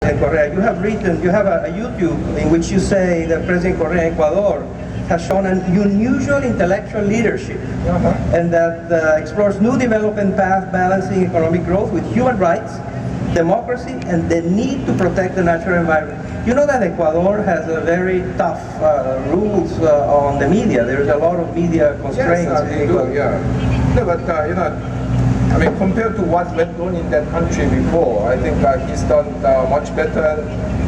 In Correa, you have a YouTube in which you say that President Correa in Ecuador has shown an unusual intellectual leadership and that explores new development paths balancing economic growth with human rights, democracy, and the need to protect the natural environment. You know that Ecuador has a very tough rules on the media. There's a lot of media constraints. Yes, they do, yeah. No, but you know, I mean, compared to what went on in that country before, I think he's done much better.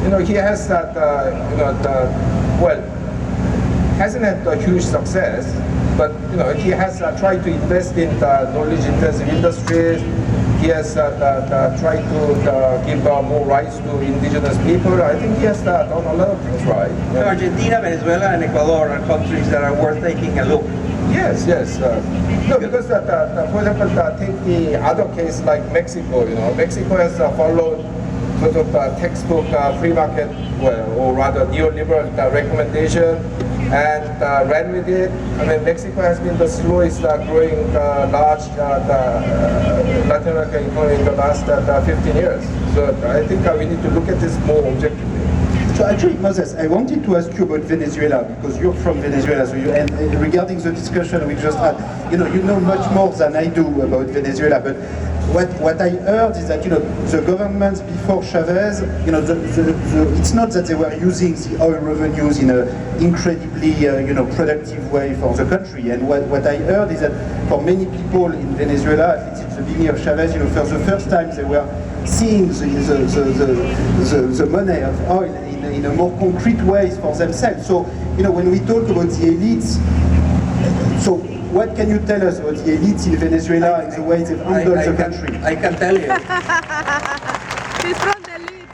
You know, he has that, you know, well, hasn't had a huge success, but you know, he has tried to invest in knowledge-intensive industries. He has tried to give more rights to indigenous people. I think he has done a lot of things right. Yeah. Argentina, Venezuela, and Ecuador are countries that are worth taking a look. Yes, yes. No, because for example, take the other case like Mexico. You know, Mexico has followed sort of textbook free market, well, or rather neoliberal recommendation, and ran with it. I mean, Mexico has been the slowest growing large Latin American economy in the last 15 years. So I think we need to look at this more objectively. So actually, Moses, I wanted to ask you about Venezuela, because you're from Venezuela, so and regarding the discussion we just had, you know much more than I do about Venezuela, but what I heard is that, you know, the governments before Chavez, you know, it's not that they were using the oil revenues in an incredibly, you know, productive way for the country, and what I heard is that for many people in Venezuela, at least at the beginning of Chavez, you know, for the first time they were seeing the money of oil in a more concrete way for themselves. So, you know, when we talk about the elites, so what can you tell us about the elites in Venezuela and the way they've handled the country? I can tell you. He's from the elite.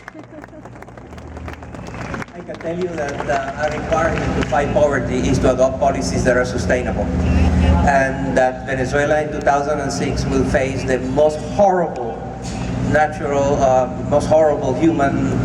I can tell you that a requirement to fight poverty is to adopt policies that are sustainable, and that Venezuela in 2006 will face the most horrible natural, most horrible human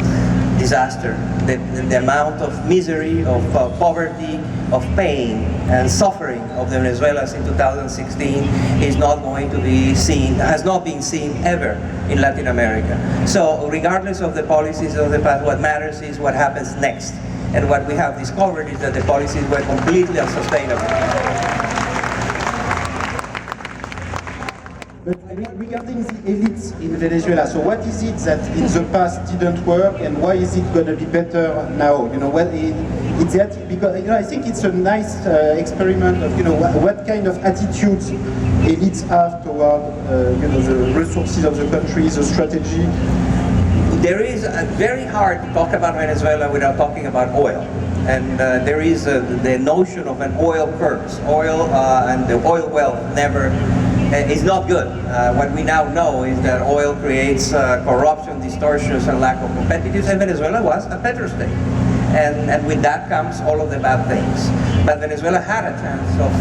disaster. The amount of misery, of poverty, of pain and suffering of the Venezuelans in 2016 is not going to be seen, has not been seen ever in Latin America. So regardless of the policies of the past, what matters is what happens next. And what we have discovered is that the policies were completely unsustainable. But regarding the elites in Venezuela, so what is it that in the past didn't work, and why is it going to be better now? You know, it's that, because, you know, I think it's a nice experiment of, you know, what kind of attitudes elites have toward, you know, the resources of the country, the strategy. There is very hard to talk about Venezuela without talking about oil. And there is the notion of an oil curse. Oil and the oil wealth never is not good. What we now know is that oil creates corruption, distortions, and lack of competitiveness, and Venezuela was a petrostate. And with that comes all of the bad things. But Venezuela had a chance of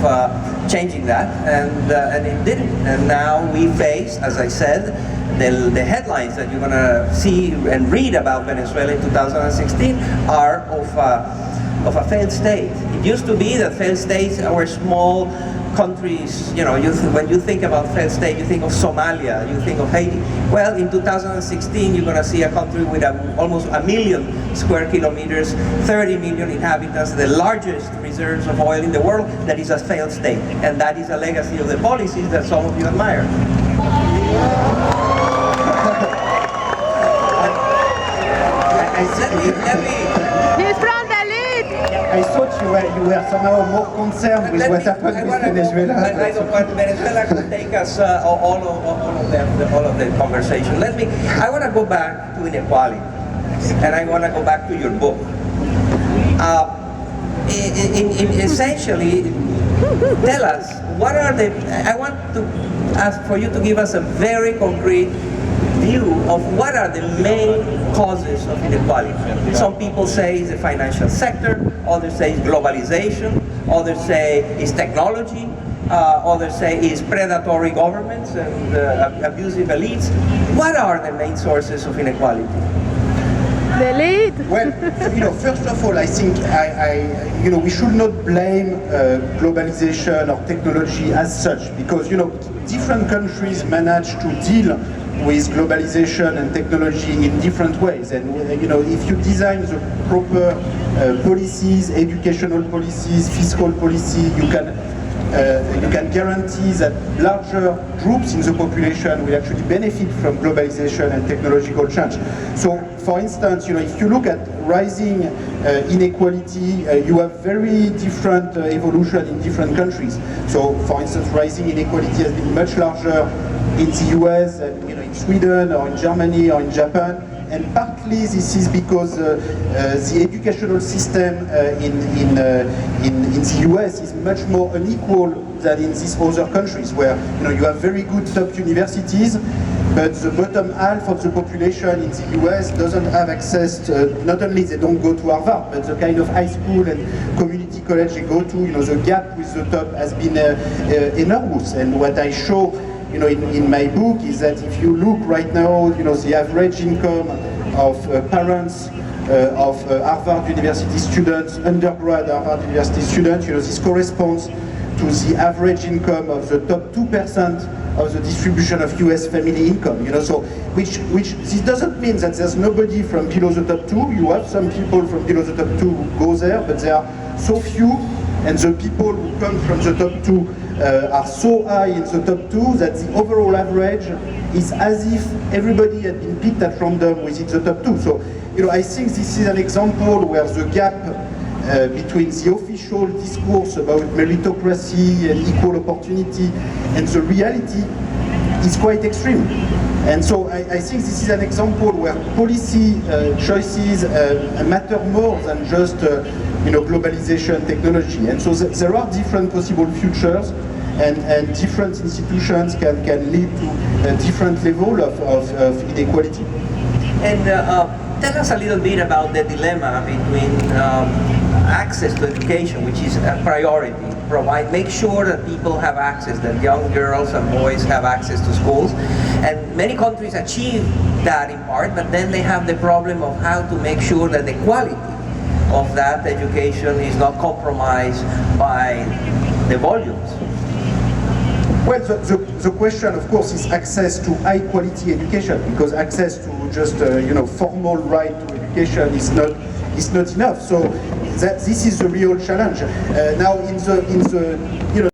changing that, and it didn't. And now we face, as I said, the headlines that you're going to see and read about Venezuela in 2016 are of a failed state. It used to be that failed states were small countries. You know, when you think about failed state, you think of Somalia, you think of Haiti. Well, in 2016, you're going to see a country with almost 1 million square kilometers, 30 million inhabitants, the largest reserves of oil in the world, that is a failed state. And that is a legacy of the policies that some of you admire. He's from the elite. I thought you were somehow more concerned with what happened with Venezuela. But Venezuela could take us all of the conversation. I want to go back to inequality, and I want to go back to your book. Essentially, tell us, what are I want to ask for you to give us a very concrete view of what are the main causes of inequality. Some people say it's the financial sector, others say it's globalization, others say it's technology, others say it's predatory governments and abusive elites. What are the main sources of inequality? The elite. Well, you know, first of all, I think you know, we should not blame globalization or technology as such, because, you know, different countries manage to deal with globalization and technology in different ways. And if you design the proper policies, educational policies, fiscal policy, you can guarantee that larger groups in the population will actually benefit from globalization and technological change. So, for instance, if you look at rising inequality, you have very different evolution in different countries. So, for instance, rising inequality has been much larger in the US than in Sweden or in Germany or in Japan. And partly this is because the educational system in the US is much more unequal than in these other countries, where you have very good top universities, but the bottom half of the population in the US doesn't have access to, not only they don't go to Harvard, but the kind of high school and community college they go to, the gap with the top has been enormous. And what I show in my book is that if you look right now, the average income of parents of Harvard University students, undergrad Harvard University students, this corresponds to the average income of the top 2% of the distribution of US family income. So, which this doesn't mean that there's nobody from below the top 2. You have some people from below the top 2 who go there, but they are so few, and the people who come from the top 2 are so high in the top 2 that the overall average is as if everybody had been picked at random within the top 2. So, I think this is an example where the gap between the official discourse about meritocracy and equal opportunity and the reality is quite extreme. And so I think this is an example where policy choices matter more than just globalization technology. And so there are different possible futures, and different institutions can lead to a different level of inequality. And tell us a little bit about the dilemma between access to education, which is a priority. Make sure that people have access, that young girls and boys have access to schools. And many countries achieve that in part, but then they have the problem of how to make sure that the quality of that education is not compromised by the volumes. Well, the question, of course, is access to high-quality education, because access to just formal right to education is not enough. So this is the real challenge. Now, in the